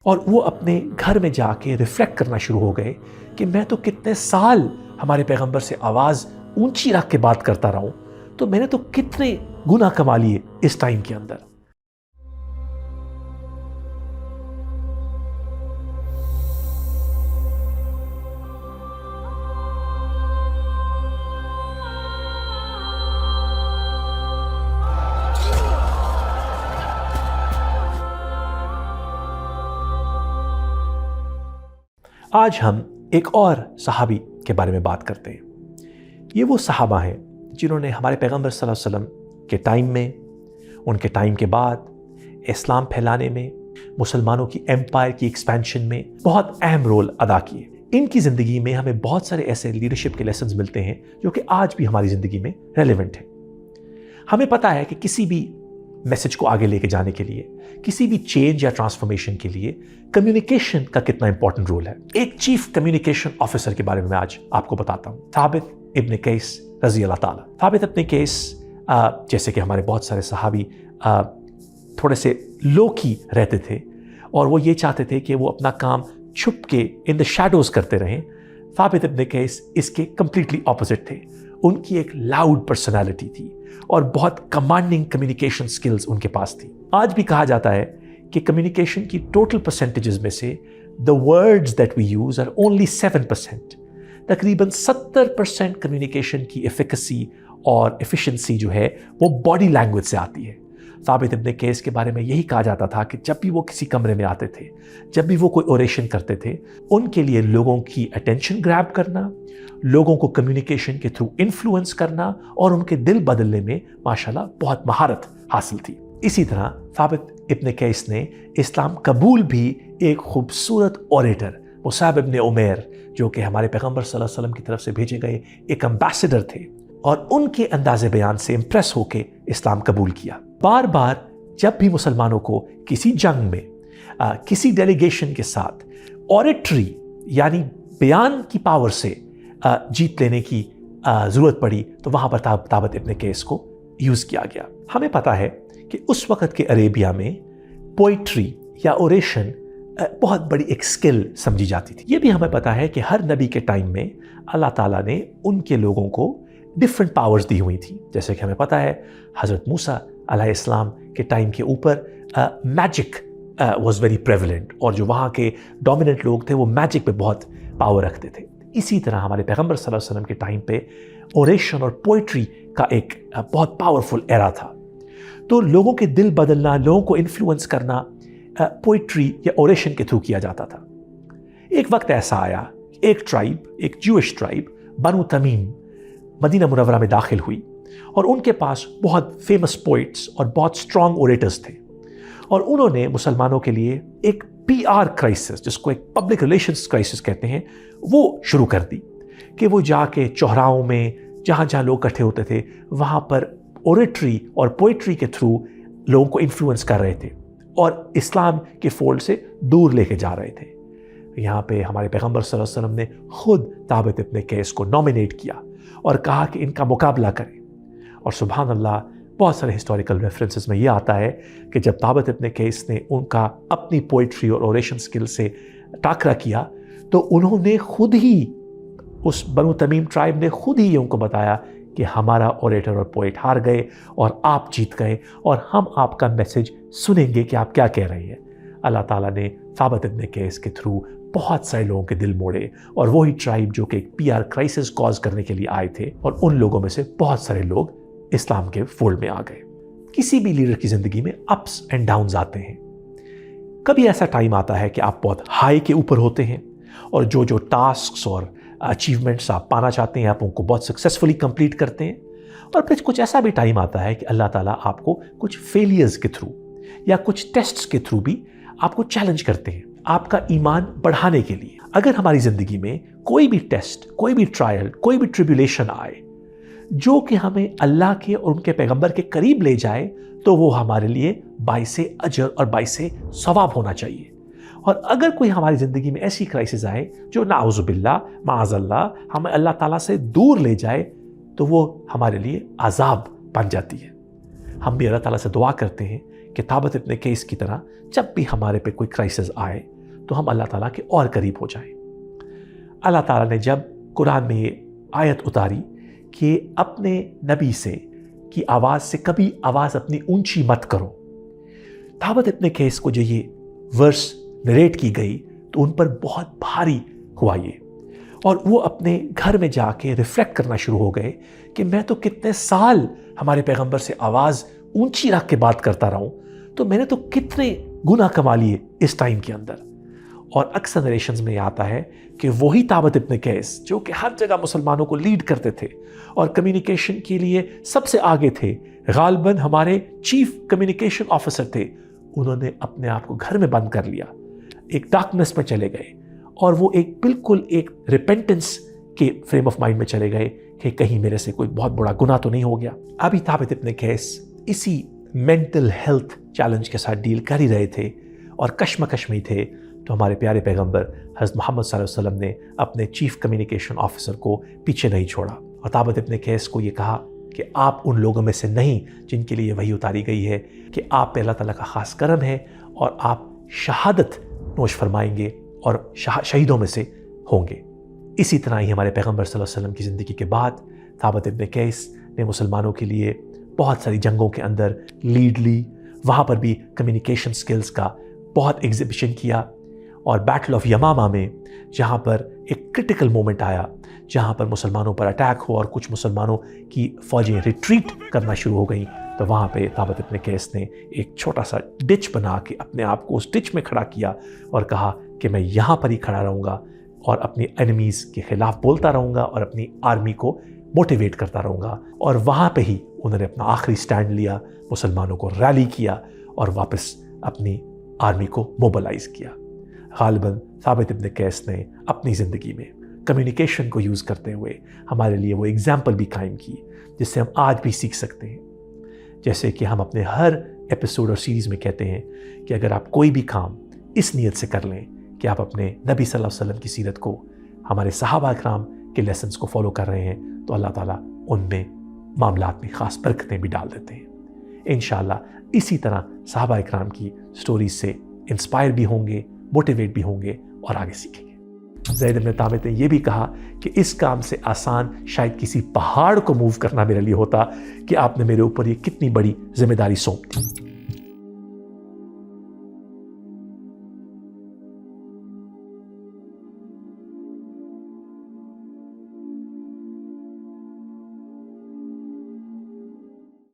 اور وہ اپنے گھر میں جا کے ریفلیکٹ کرنا شروع ہو گئے کہ میں تو کتنے سال ہمارے پیغمبر سے آواز اونچی رکھ کے بات کرتا رہا ہوں، تو میں نے تو کتنے گناہ کما لیے اس ٹائم کے اندر۔ آج ہم ایک اور صحابی کے بارے میں بات کرتے ہیں۔ یہ وہ صحابہ ہیں جنہوں نے ہمارے پیغمبر صلی اللہ علیہ وسلم کے ٹائم میں، ان کے ٹائم کے بعد اسلام پھیلانے میں، مسلمانوں کی ایمپائر کی ایکسپینشن میں بہت اہم رول ادا کیے۔ ان کی زندگی میں ہمیں بہت سارے ایسے لیڈرشپ کے لیسنز ملتے ہیں جو کہ آج بھی ہماری زندگی میں ریلیونٹ ہیں۔ ہمیں پتہ ہے کہ کسی بھی میسج کو آگے لے کے جانے کے لیے، کسی بھی چینج یا ٹرانسفارمیشن کے لیے کمیونیکیشن کا کتنا امپورٹنٹ رول ہے۔ ایک چیف کمیونیکیشن آفیسر کے بارے میں آج آپ کو بتاتا ہوں، ثابت ابن قیس رضی اللہ تعالیٰ۔ ثابت ابن قیس جیسے کہ ہمارے بہت سارے صحابی تھوڑے سے لو کی رہتے تھے اور وہ یہ چاہتے تھے کہ وہ اپنا کام چھپ کے ان دا شیڈوز کرتے رہیں۔ ثابت ابن قیس اس کے کمپلیٹلی اپوزٹ تھے۔ ان کی ایک لاؤڈ پرسنالٹی تھی اور بہت کمانڈنگ کمیونیکیشن سکلز ان کے پاس تھی۔ آج بھی کہا جاتا ہے کہ کمیونیکیشن کی ٹوٹل پرسنٹیجز میں سے the words that we use are only 7%۔ تقریباً 70% کمیونیکیشن کی ایفیکسی اور ایفیشنسی جو ہے وہ باڈی لینگویج سے آتی ہے۔ ثابت ابن قیس کے بارے میں یہی کہا جاتا تھا کہ جب بھی وہ کسی کمرے میں آتے تھے، جب بھی وہ کوئی اوریشن کرتے تھے، ان کے لیے لوگوں کی اٹینشن گریب کرنا، لوگوں کو کمیونیکیشن کے تھرو انفلوئنس کرنا اور ان کے دل بدلنے میں ماشاءاللہ بہت مہارت حاصل تھی۔ اسی طرح ثابت ابن قیس نے اسلام قبول بھی ایک خوبصورت اوریٹر مصعب ابن عمیر، جو کہ ہمارے پیغمبر صلی اللہ علیہ وسلم کی طرف سے بھیجے گئے ایک امبیسڈر تھے، اور ان کے انداز بیان سے امپریس ہو کے اسلام قبول کیا۔ بار بار جب بھی مسلمانوں کو کسی جنگ میں کسی ڈیلیگیشن کے ساتھ اوریٹری یعنی بیان کی پاور سے جیت لینے کی ضرورت پڑی تو وہاں پر ثابت ابن قیس کو یوز کیا گیا۔ ہمیں پتہ ہے کہ اس وقت کے عربیہ میں پوئٹری یا اوریشن بہت بڑی ایک سکل سمجھی جاتی تھی۔ یہ بھی ہمیں پتہ ہے کہ ہر نبی کے ٹائم میں اللہ تعالیٰ نے ان کے لوگوں کو ڈفرینٹ پاورز دی ہوئی تھیں۔ جیسے کہ ہمیں پتہ ہے حضرت موسیٰ علیہ السلام کے ٹائم کے اوپر میجک واز ویری پریولنٹ، اور جو وہاں کے ڈومیننٹ لوگ تھے وہ میجک پہ بہت پاور رکھتے تھے۔ اسی طرح ہمارے پیغمبر صلی اللہ علیہ وسلم کے ٹائم پہ اوریشن اور پوئٹری کا ایک بہت پاورفل ایرا تھا۔ تو لوگوں کے دل بدلنا، لوگوں کو انفلوئنس کرنا پوئٹری یا اوریشن کے تھرو کیا جاتا تھا۔ ایک وقت ایسا آیا، ایک ٹرائب، ایک جوئش ٹرائب بنو تمیم مدینہ منورہ میں داخل ہوئی، اور ان کے پاس بہت فیمس پوئٹس اور بہت اسٹرانگ اوریٹرز تھے، اور انہوں نے مسلمانوں کے لیے ایک PR کرائسس، جس کو ایک پبلک ریلیشنز کرائسس کہتے ہیں، وہ شروع کر دی کہ وہ جا کے چوراہوں میں جہاں جہاں لوگ اکٹھے ہوتے تھے وہاں پر اوریٹری اور پوئٹری کے تھرو لوگوں کو انفلوئنس کر رہے تھے اور اسلام کے فولڈ سے دور لے کے جا رہے تھے۔ یہاں پہ ہمارے پیغمبر صلی اللہ علیہ وسلم نے خود ثابت ابن قیس کو نامینیٹ کیا اور کہا کہ ان کا مقابلہ کریں، اور سبحان اللہ بہت سارے ہسٹوریکل ریفرنسز میں یہ آتا ہے کہ جب ثابت ابن قیس نے ان کا اپنی پوئٹری اور اوریشن سکل سے ٹاکرا کیا تو انہوں نے خود ہی، اس بنو تمیم ٹرائب نے خود ہی ان کو بتایا کہ ہمارا اوریٹر اور پوئٹ ہار گئے اور آپ جیت گئے، اور ہم آپ کا میسج سنیں گے کہ آپ کیا کہہ رہے ہیں۔ اللہ تعالیٰ نے ثابت ابن قیس کے تھرو بہت سارے لوگوں کے دل موڑے، اور وہی ٹرائب جو کہ ایک PR کرائسس کاز کرنے کے لیے آئے تھے، اور ان لوگوں میں سے بہت سارے لوگ اسلام کے فولڈ میں آ گئے۔ کسی بھی لیڈر کی زندگی میں اپس اینڈ ڈاؤنز آتے ہیں۔ کبھی ایسا ٹائم آتا ہے کہ آپ بہت ہائی کے اوپر ہوتے ہیں، اور جو ٹاسکس اور اچیومنٹس آپ پانا چاہتے ہیں آپ ان کو بہت سکسیسفلی کمپلیٹ کرتے ہیں، اور پھر کچھ ایسا بھی ٹائم آتا ہے کہ اللہ تعالیٰ آپ کو کچھ فیلیئرز کے تھرو یا کچھ ٹیسٹس کے تھرو بھی آپ کو چیلنج کرتے ہیں آپ کا ایمان بڑھانے کے لیے۔ اگر ہماری زندگی میں کوئی بھی ٹیسٹ، کوئی بھی ٹرائل، کوئی بھی ٹریبولیشن آئے جو کہ ہمیں اللہ کے اور ان کے پیغمبر کے قریب لے جائے تو وہ ہمارے لیے باعث اجر اور باعث ثواب ہونا چاہیے۔ اور اگر کوئی ہماری زندگی میں ایسی کرائسس آئے جو نعوذ باللہ معاذ اللہ ہمیں اللہ تعالیٰ سے دور لے جائے تو وہ ہمارے لیے عذاب بن جاتی ہے۔ ہم بھی اللہ تعالیٰ سے دعا کرتے ہیں کہ تابت ابن قیس کی طرح جب بھی ہمارے پہ کوئی کرائسس آئے تو ہم اللہ تعالیٰ کے اور قریب ہو جائیں۔ اللہ تعالیٰ نے جب قرآن میں یہ آیت اتاری کہ اپنے نبی سے کی آواز سے کبھی آواز اپنی اونچی مت کرو، تابت ابن قیس کو جو یہ ورس نریٹ کی گئی تو ان پر بہت بھاری ہوا یہ، اور وہ اپنے گھر میں جا کے ریفلیکٹ کرنا شروع ہو گئے کہ میں تو کتنے سال ہمارے پیغمبر سے آواز اونچی رکھ کے بات کرتا رہا ہوں، تو میں نے تو کتنے گناہ کما لیے اس ٹائم کے اندر۔ اور اکثر نریشنز میں یہ آتا ہے کہ وہی تابت ابن قیس جو کہ ہر جگہ مسلمانوں کو لیڈ کرتے تھے اور کمیونیکیشن کے لیے سب سے آگے تھے، غالباً ہمارے چیف کمیونیکیشن آفیسر تھے، انہوں نے اپنے آپ کو گھر میں بند کر لیا، ایک ڈارکنس میں چلے گئے، اور وہ ایک بالکل ایک ریپینٹنس کے فریم آف مائنڈ میں چلے گئے کہ کہیں میرے سے کوئی بہت بڑا گناہ تو نہیں ہو گیا۔ ابھی تابت ابن قیس اسی مینٹل ہیلتھ چیلنج کے ساتھ ڈیل کر ہی رہے تھے اور کشمکش میں ہی تھے، تو ہمارے پیارے پیغمبر حضرت محمد صلی اللہ علیہ وسلم نے اپنے چیف کمیونیکیشن آفیسر کو پیچھے نہیں چھوڑا اور تابت ابن قیس کو یہ کہا کہ آپ ان لوگوں میں سے نہیں جن کے لیے وحی اتاری گئی ہے، کہ آپ پہ اللہ تعالیٰ کا خاص کرم ہے اور آپ شہادت نوش فرمائیں گے اور شہیدوں میں سے ہوں گے۔ اسی طرح ہی ہمارے پیغمبر صلی اللہ علیہ وسلم کی زندگی کے بعد تابت ابن قیس نے مسلمانوں کے لیے بہت ساری جنگوں کے اندر لیڈ لی، وہاں پر بھی کمیونیکیشن سکلز کا بہت ایگزیبیشن کیا، اور بیٹل آف یمامہ میں جہاں پر ایک کرٹیکل مومنٹ آیا جہاں پر مسلمانوں پر اٹیک ہو اور کچھ مسلمانوں کی فوجیں ریٹریٹ کرنا شروع ہو گئیں، تو وہاں پہ تابت ابن قیس نے ایک چھوٹا سا ڈچ بنا کے اپنے آپ کو اس ڈچ میں کھڑا کیا اور کہا کہ میں یہاں پر ہی کھڑا رہوں گا اور اپنی اینیمیز کے خلاف بولتا رہوں گا اور اپنی آرمی کو موٹیویٹ کرتا رہوں گا، اور وہاں پہ ہی انہوں نے اپنا آخری سٹینڈ لیا، مسلمانوں کو ریلی کیا اور واپس اپنی آرمی کو موبلائز کیا۔ غالباً ثابت ابن قیس نے اپنی زندگی میں کمیونیکیشن کو یوز کرتے ہوئے ہمارے لیے وہ ایگزامپل بھی قائم کی جس سے ہم آج بھی سیکھ سکتے ہیں۔ جیسے کہ ہم اپنے ہر ایپیسوڈ اور سیریز میں کہتے ہیں کہ اگر آپ کوئی بھی کام اس نیت سے کر لیں کہ آپ اپنے نبی صلی اللہ علیہ وسلم کی سیرت کو، ہمارے صحابہ اکرام کے لیسنز کو فالو کر رہے ہیں، تو اللہ تعالیٰ ان میں معاملات میں خاص برکتیں بھی ڈال دیتے ہیں۔ انشاءاللہ اسی طرح صحابہ اکرام کی سٹوریز سے انسپائر بھی ہوں گے، موٹیویٹ بھی ہوں گے اور آگے سیکھیں گے۔ زید بن ثابت نے یہ بھی کہا کہ اس کام سے آسان شاید کسی پہاڑ کو موو کرنا میرے لیے ہوتا، کہ آپ نے میرے اوپر یہ کتنی بڑی ذمہ داری سونپ دی۔